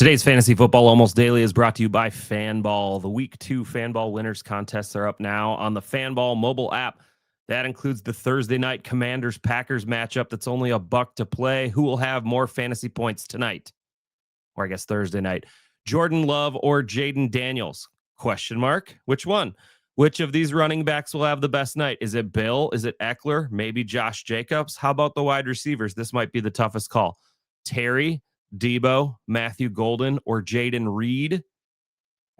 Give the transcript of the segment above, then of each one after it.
Today's Fantasy Football Almost Daily is brought to you by Fanball. The Week 2 Fanball winners contests are up now on the Fanball mobile app. That includes the Thursday night Commanders-Packers matchup that's only $1 to play. Who will have more fantasy points tonight? Or I guess Thursday night. Jordan Love or Jaden Daniels? Question mark. Which one? Which of these running backs will have the best night? Is it Bill? Is it Eckler? Maybe Josh Jacobs? How about the wide receivers? This might be the toughest call. Terry, Debo, Matthew Golden, or Jaden Reed.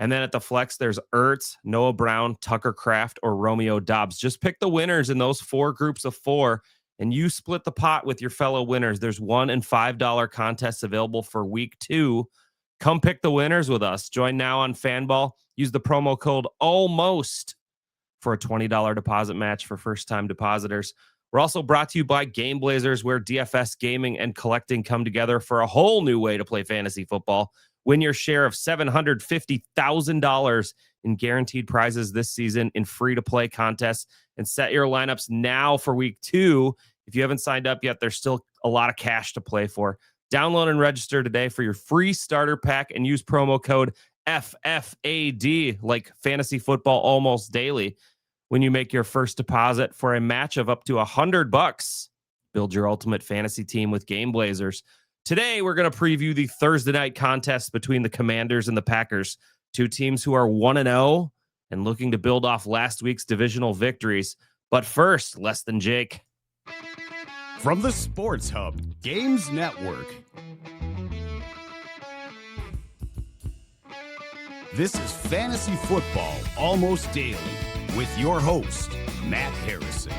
And then at the flex, there's Ertz, Noah Brown, Tucker Kraft, or Romeo Dobbs. Just pick the winners in those 4 groups of 4, and you split the pot with your fellow winners. There's $1 and $5 contests available for week 2. Come pick the winners with us. Join now on Fanball. Use the promo code ALMOST for a $20 deposit match for first-time depositors. We're also brought to you by Game Blazers, where DFS gaming and collecting come together for a whole new way to play fantasy football. Win your share of $750,000 in guaranteed prizes this season in free-to-play contests, and set your lineups now for week 2. If you haven't signed up yet, there's still a lot of cash to play for. Download and register today for your free starter pack and use promo code FFAD, like Fantasy Football Almost Daily, when you make your first deposit for a match of up to $100. Build your ultimate fantasy team with Game Blazers. Today, we're going to preview the Thursday night contest between the Commanders and the Packers, 2 teams who are 1-0 and looking to build off last week's divisional victories. But first, Less Than Jake. From the Sports Hub Games Network, this is Fantasy Football Almost Daily with your host, Matt Harrison.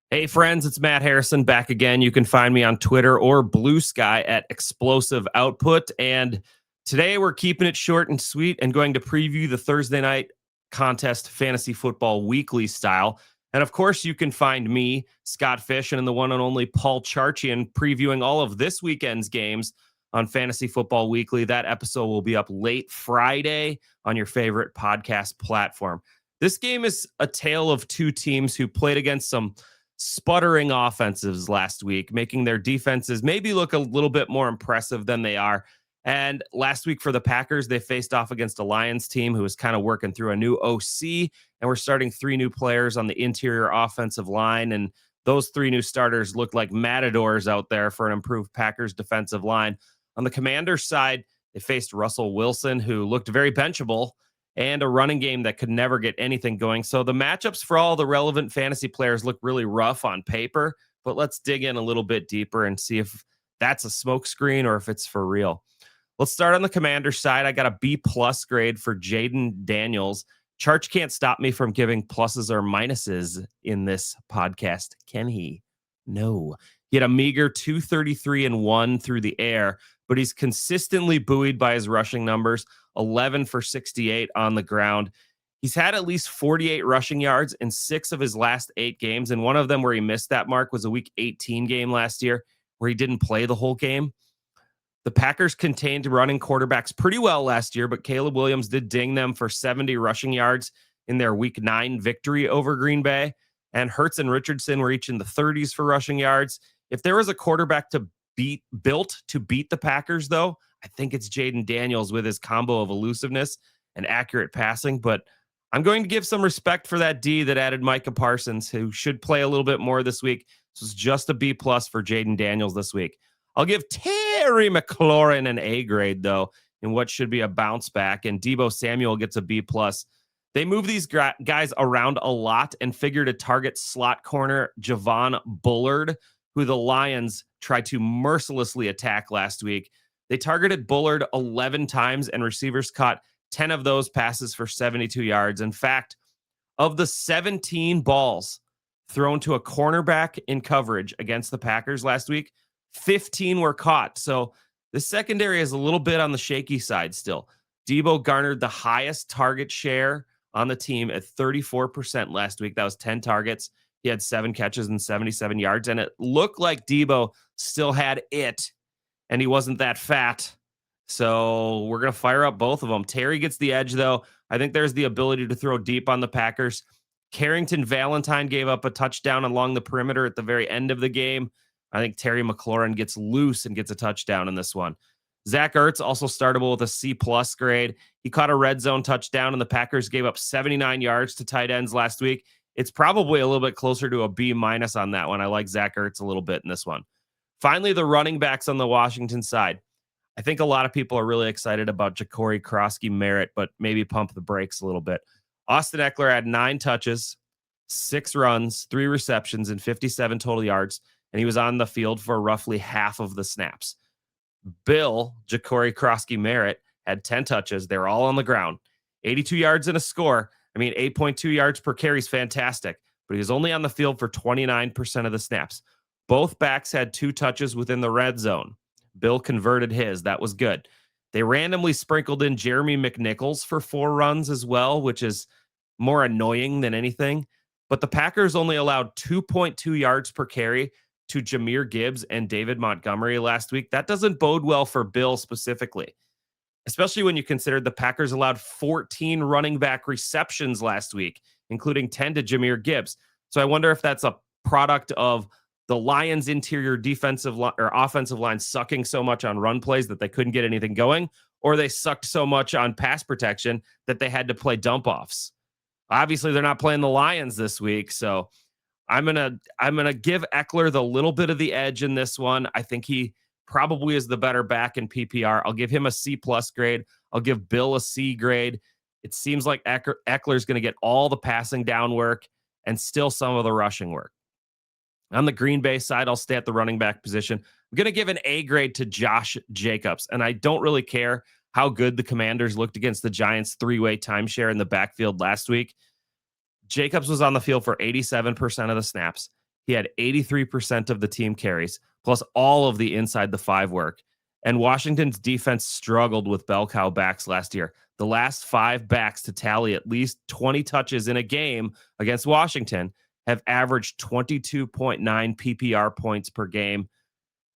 Hey friends, it's Matt Harrison back again. You can find me on Twitter or Blue Sky at Explosive Output. And today we're keeping it short and sweet and going to preview the Thursday night contest Fantasy Football Weekly style. And of course, you can find me, Scott Fish, and the one and only Paul Charchian previewing all of this weekend's games on Fantasy Football Weekly. That episode will be up late Friday on your favorite podcast platform. This game is a tale of 2 teams who played against some sputtering offenses last week, making their defenses maybe look a little bit more impressive than they are. And last week for the Packers, they faced off against a Lions team who was kind of working through a new OC, and we're starting 3 new players on the interior offensive line. And those 3 new starters look like matadors out there for an improved Packers defensive line. On the Commanders side, they faced Russell Wilson, who looked very benchable, and a running game that could never get anything going. So the matchups for all the relevant fantasy players look really rough on paper, but let's dig in a little bit deeper and see if that's a smokescreen or if it's for real. Let's start on the Commander side. I got a B+ grade for Jaden Daniels. Charch can't stop me from giving pluses or minuses in this podcast, can he? No. He had a meager 233-1 through the air, but he's consistently buoyed by his rushing numbers, 11 for 68 on the ground. He's had at least 48 rushing yards in 6 of his last 8 games, and one of them where he missed that mark was a Week 18 game last year where he didn't play the whole game. The Packers contained running quarterbacks pretty well last year, but Caleb Williams did ding them for 70 rushing yards in their Week 9 victory over Green Bay. And Hurts and Richardson were each in the 30s for rushing yards. If there was a quarterback built to beat the Packers, though, I think it's Jaden Daniels with his combo of elusiveness and accurate passing. But I'm going to give some respect for that D that added Micah Parsons, who should play a little bit more this week. This is just a B+ for Jaden Daniels this week. I'll give Terry McLaurin an A grade, though, in what should be a bounce back, and Deebo Samuel gets a B+. They move these guys around a lot and figure to target slot corner Javon Bullard, who the Lions tried to mercilessly attack last week. They targeted Bullard 11 times, and receivers caught 10 of those passes for 72 yards. In fact, of the 17 balls thrown to a cornerback in coverage against the Packers last week, 15 were caught. So the secondary is a little bit on the shaky side still. Deebo garnered the highest target share on the team at 34% last week. That was 10 targets. He had 7 catches and 77 yards. And it looked like Deebo still had it, and he wasn't that fat. So we're going to fire up both of them. Terry gets the edge, though. I think there's the ability to throw deep on the Packers. Carrington Valentine gave up a touchdown along the perimeter at the very end of the game. I think Terry McLaurin gets loose and gets a touchdown in this one. Zach Ertz also startable with a C+ grade. He caught a red zone touchdown, and the Packers gave up 79 yards to tight ends last week. It's probably a little bit closer to a B- on that one. I like Zach Ertz a little bit in this one. Finally, the running backs on the Washington side. I think a lot of people are really excited about Ja'Cory Krosky-Merritt, but maybe pump the brakes a little bit. Austin Eckler had 9 touches, 6 runs, 3 receptions, and 57 total yards, and he was on the field for roughly half of the snaps. Bill, Ja'Cory Krosky-Merritt, had 10 touches. They were all on the ground. 82 yards and a score. I mean, 8.2 yards per carry is fantastic, but he was only on the field for 29% of the snaps. Both backs had 2 touches within the red zone. Bill converted his. That was good. They randomly sprinkled in Jeremy McNichols for 4 runs as well, which is more annoying than anything. But the Packers only allowed 2.2 yards per carry to Jahmyr Gibbs and David Montgomery last week. That doesn't bode well for Bill specifically, especially when you consider the Packers allowed 14 running back receptions last week, including 10 to Jahmyr Gibbs. So I wonder if that's a product of the Lions' interior defensive or offensive line sucking so much on run plays that they couldn't get anything going, or they sucked so much on pass protection that they had to play dump offs. Obviously, they're not playing the Lions this week, so I'm gonna give Eckler the little bit of the edge in this one. I think he probably is the better back in PPR. I'll give him a C+ grade. I'll give Bill a C grade. It seems like Eckler's going to get all the passing down work and still some of the rushing work. On the Green Bay side, I'll stay at the running back position. I'm going to give an A grade to Josh Jacobs, and I don't really care how good the Commanders looked against the Giants' 3-way timeshare in the backfield last week. Jacobs was on the field for 87% of the snaps. He had 83% of the team carries, plus all of the inside the 5 work. And Washington's defense struggled with bell cow backs last year. The last 5 backs to tally at least 20 touches in a game against Washington have averaged 22.9 PPR points per game.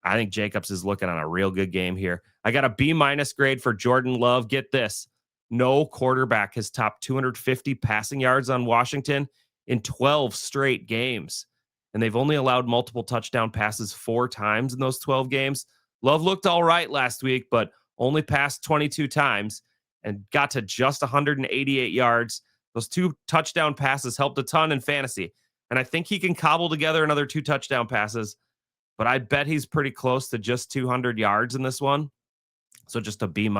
I think Jacobs is looking on a real good game here. I got a B- grade for Jordan Love. Get this. No quarterback has topped 250 passing yards on Washington in 12 straight games. And they've only allowed multiple touchdown passes 4 times in those 12 games. Love looked all right last week, but only passed 22 times and got to just 188 yards. Those 2 touchdown passes helped a ton in fantasy. And I think he can cobble together another 2 touchdown passes, but I bet he's pretty close to just 200 yards in this one. So just a B-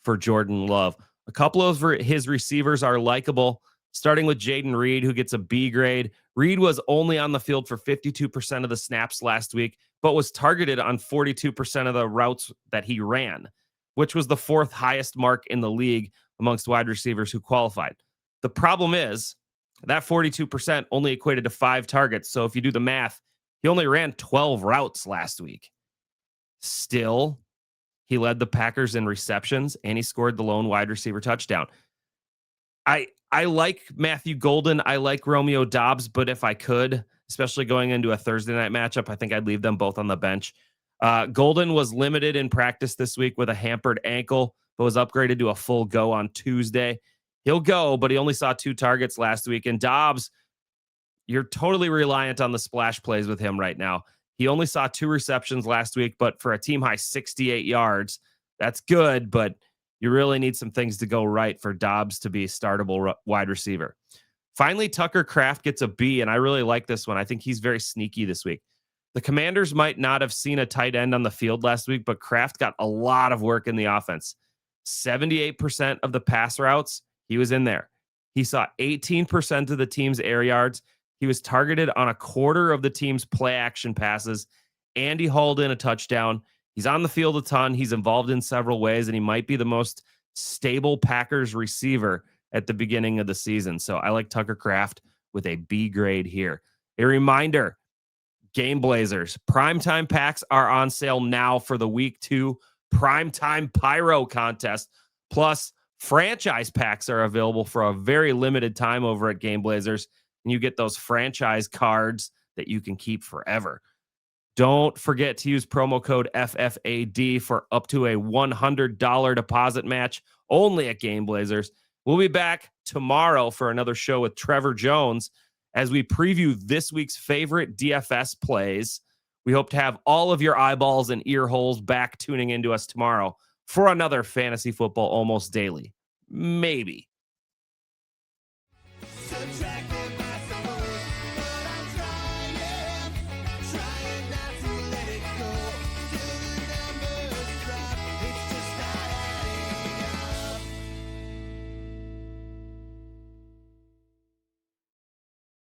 for Jordan Love. A couple of his receivers are likable, starting with Jaden Reed, who gets a B grade. Reed was only on the field for 52% of the snaps last week, but was targeted on 42% of the routes that he ran, which was the 4th highest mark in the league amongst wide receivers who qualified. The problem is that 42% only equated to 5 targets. So if you do the math, he only ran 12 routes last week. Still, he led the Packers in receptions, and he scored the lone wide receiver touchdown. I like Matthew Golden. I like Romeo Doubs, but if I could, especially going into a Thursday night matchup, I think I'd leave them both on the bench. Golden was limited in practice this week with a hampered ankle, but was upgraded to a full go on Tuesday. He'll go, but he only saw 2 targets last week. And Doubs, you're totally reliant on the splash plays with him right now. He only saw 2 receptions last week, but for a team high 68 yards, that's good, but you really need some things to go right for Doubs to be startable wide receiver. Finally, Tucker Kraft gets a B, and I really like this one. I think he's very sneaky this week. The Commanders might not have seen a tight end on the field last week, but Kraft got a lot of work in the offense. 78% of the pass routes, he was in there. He saw 18% of the team's air yards. He was targeted on a quarter of the team's play action passes, and he hauled in a touchdown. He's on the field a ton. He's involved in several ways, and he might be the most stable Packers receiver at the beginning of the season. So I like Tucker Kraft with a B grade here. A reminder, Game Blazers, primetime packs are on sale now for the week 2 primetime pyro contest. Plus, franchise packs are available for a very limited time over at Game Blazers, and you get those franchise cards that you can keep forever. Don't forget to use promo code FFAD for up to a $100 deposit match only at Game Blazers. We'll be back tomorrow for another show with Trevor Jones as we preview this week's favorite DFS plays. We hope to have all of your eyeballs and ear holes back tuning into us tomorrow for another Fantasy Football Almost Daily. Maybe.